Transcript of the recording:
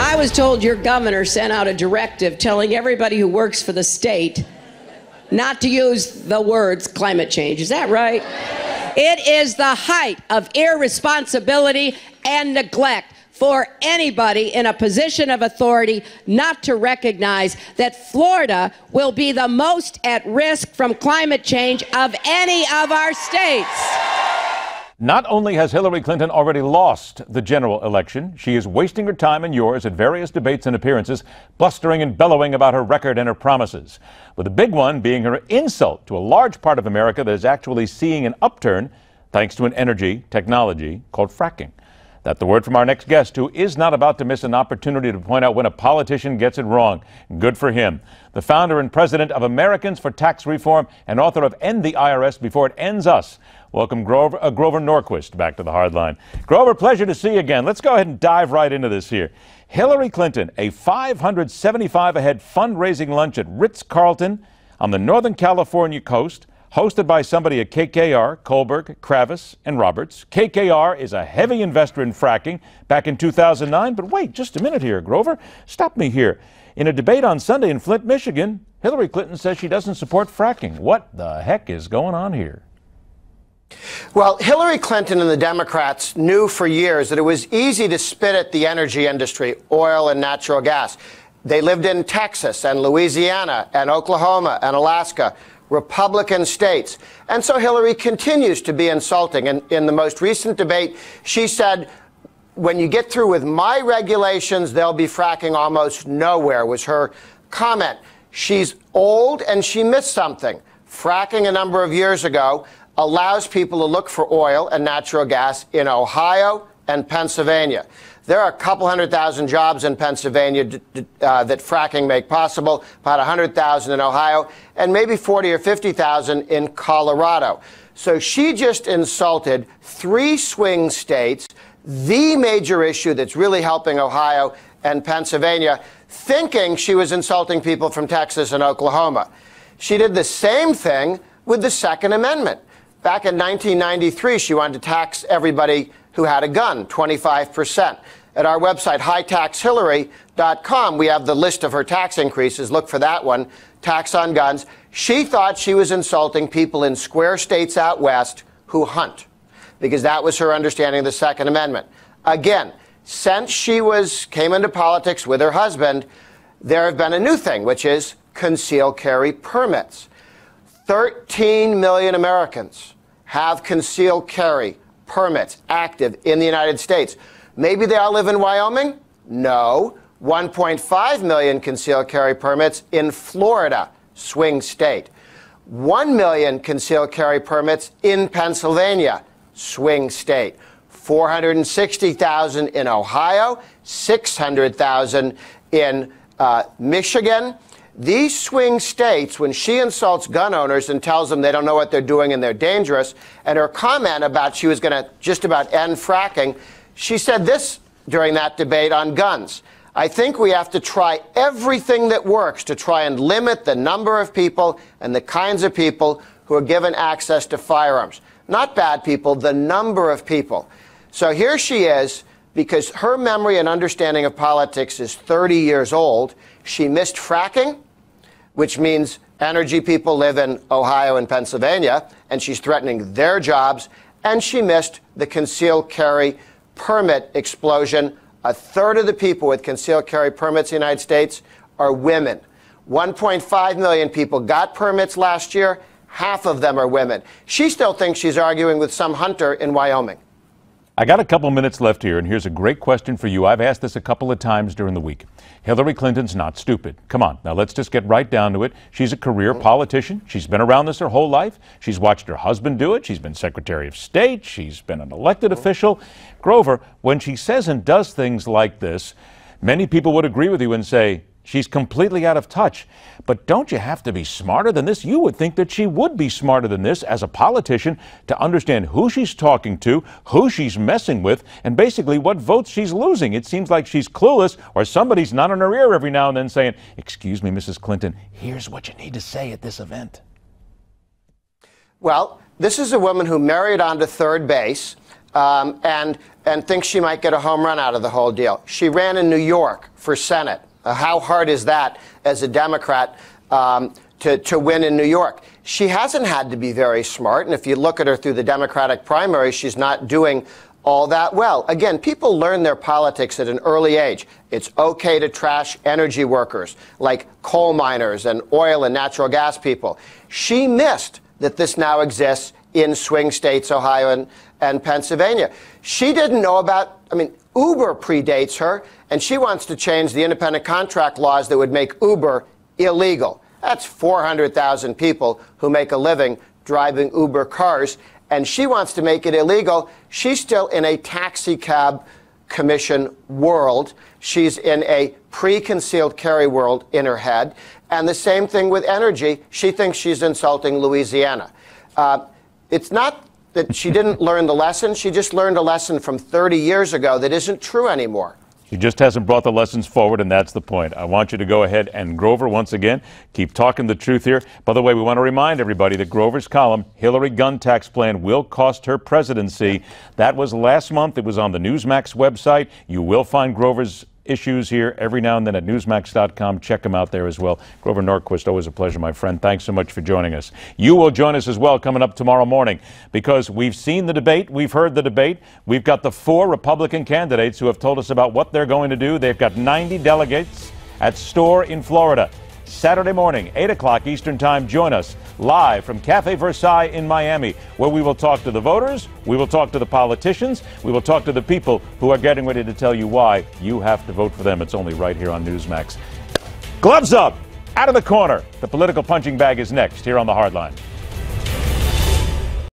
I was told your governor sent out a directive telling everybody who works for the state not to use the words climate change. Is that right? It is the height of irresponsibility and neglect for anybody in a position of authority not to recognize that Florida will be the most at risk from climate change of any of our states. Not only has Hillary Clinton already lost the general election, she is wasting her time and yours at various debates and appearances, blustering and bellowing about her record and her promises. With the big one being her insult to a large part of America that is actually seeing an upturn thanks to an energy technology called fracking. That's the word from our next guest, who is not about to miss an opportunity to point out when a politician gets it wrong. Good for him. The founder and president of Americans for Tax Reform and author of End the IRS Before It Ends Us. Welcome, Grover Norquist, back to the Hardline. Grover, pleasure to see you again. Let's go ahead and dive right into this here. Hillary Clinton, a 575 ahead fundraising lunch at Ritz-Carlton on the Northern California coast, hosted by somebody at KKR, Kohlberg, Kravis, and Roberts. KKR is a heavy investor in fracking back in 2009. But wait just a minute here, Grover. Stop me here. In a debate on Sunday in Flint, Michigan, Hillary Clinton says she doesn't support fracking. What the heck is going on here? Well, Hillary Clinton and the Democrats knew for years that it was easy to spit at the energy industry, oil and natural gas. They lived in Texas and Louisiana and Oklahoma and Alaska, Republican states. And so Hillary continues to be insulting. And in the most recent debate, she said, when you get through with my regulations, they'll be fracking almost nowhere, was her comment. She's old and she missed something. Fracking a number of years ago allows people to look for oil and natural gas in Ohio and Pennsylvania. There are a couple 100,000 jobs in Pennsylvania that fracking make possible, about 100,000 in Ohio, and maybe 40 or 50,000 in Colorado. So she just insulted 3 swing states, the major issue that's really helping Ohio and Pennsylvania, thinking she was insulting people from Texas and Oklahoma. She did the same thing with the Second Amendment. Back in 1993, she wanted to tax everybody who had a gun, 25%. At our website, hightaxhillary.com, we have the list of her tax increases. Look for that one, tax on guns. She thought she was insulting people in square states out west who hunt, because that was her understanding of the Second Amendment. Again, since she came into politics with her husband, there have been a new thing, which is concealed carry permits. 13 million Americans have concealed carry permits active in the United States. Maybe they all live in Wyoming? No. 1.5 million concealed carry permits in Florida, swing state. 1 million concealed carry permits in Pennsylvania, swing state. 460,000 in Ohio, 600,000 in Michigan. These swing states, when she insults gun owners and tells them they don't know what they're doing and they're dangerous, and her comment about she was going to just about end fracking, she said this during that debate on guns. I think we have to try everything that works to try and limit the number of people and the kinds of people who are given access to firearms. Not bad people, the number of people. So here she is, because her memory and understanding of politics is 30 years old. She missed fracking, which means energy people live in Ohio and Pennsylvania, and she's threatening their jobs. And she missed the concealed carry permit explosion. A third of the people with concealed carry permits in the United States are women. 1.5 million people got permits last year. Half of them are women. She still thinks she's arguing with some hunter in Wyoming. I got a couple minutes left here, and here's a great question for you. I've asked this a couple of times during the week. Hillary Clinton's not stupid. Come on, now let's just get right down to it. She's a career politician. She's been around this her whole life. She's watched her husband do it. She's been Secretary of State. She's been an elected official. Grover, when she says and does things like this, many people would agree with you and say, she's completely out of touch. But don't you have to be smarter than this? You would think that she would be smarter than this as a politician to understand who she's talking to, who she's messing with, and basically what votes she's losing. It seems like she's clueless, or somebody's not in her ear every now and then saying, excuse me, Mrs. Clinton, here's what you need to say at this event. Well, this is a woman who married onto third base. and thinks she might get a home run out of the whole deal. She ran in New York for Senate. How hard is that as a Democrat to win in New York? She hasn't had to be very smart, and if you look at her through the Democratic primary, she's not doing all that well. Again, people learn their politics at an early age. It's okay to trash energy workers like coal miners and oil and natural gas people. She missed that this now exists in swing states, Ohio and Pennsylvania. She didn't know about, Uber predates her, and she wants to change the independent contract laws that would make Uber illegal. That's 400,000 people who make a living driving Uber cars, and she wants to make it illegal. She's still in a taxi cab commission world. She's in a pre-concealed carry world in her head. And the same thing with energy. She thinks she's insulting Louisiana. It's not that she didn't learn the lesson. She just learned a lesson from 30 years ago that isn't true anymore. She just hasn't brought the lessons forward, and that's the point. I want you to go ahead and, Grover, once again, keep talking the truth here. By the way, we want to remind everybody that Grover's column, Hillary Gun Tax Plan Will Cost Her Presidency, that was last month. It was on the Newsmax website. You will find Grover's issues here every now and then at Newsmax.com. Check them out there as well. Grover Norquist, always a pleasure, my friend. Thanks so much for joining us. You will join us as well coming up tomorrow morning, because we've seen the debate. We've heard the debate. We've got the 4 Republican candidates who have told us about what they're going to do. They've got 90 delegates at Store in Florida. Saturday morning, 8 o'clock Eastern Time. Join us live from Cafe Versailles in Miami, where we will talk to the voters, we will talk to the politicians, we will talk to the people who are getting ready to tell you why you have to vote for them. It's only right here on Newsmax. Gloves up, out of the corner. The political punching bag is next here on The Hardline.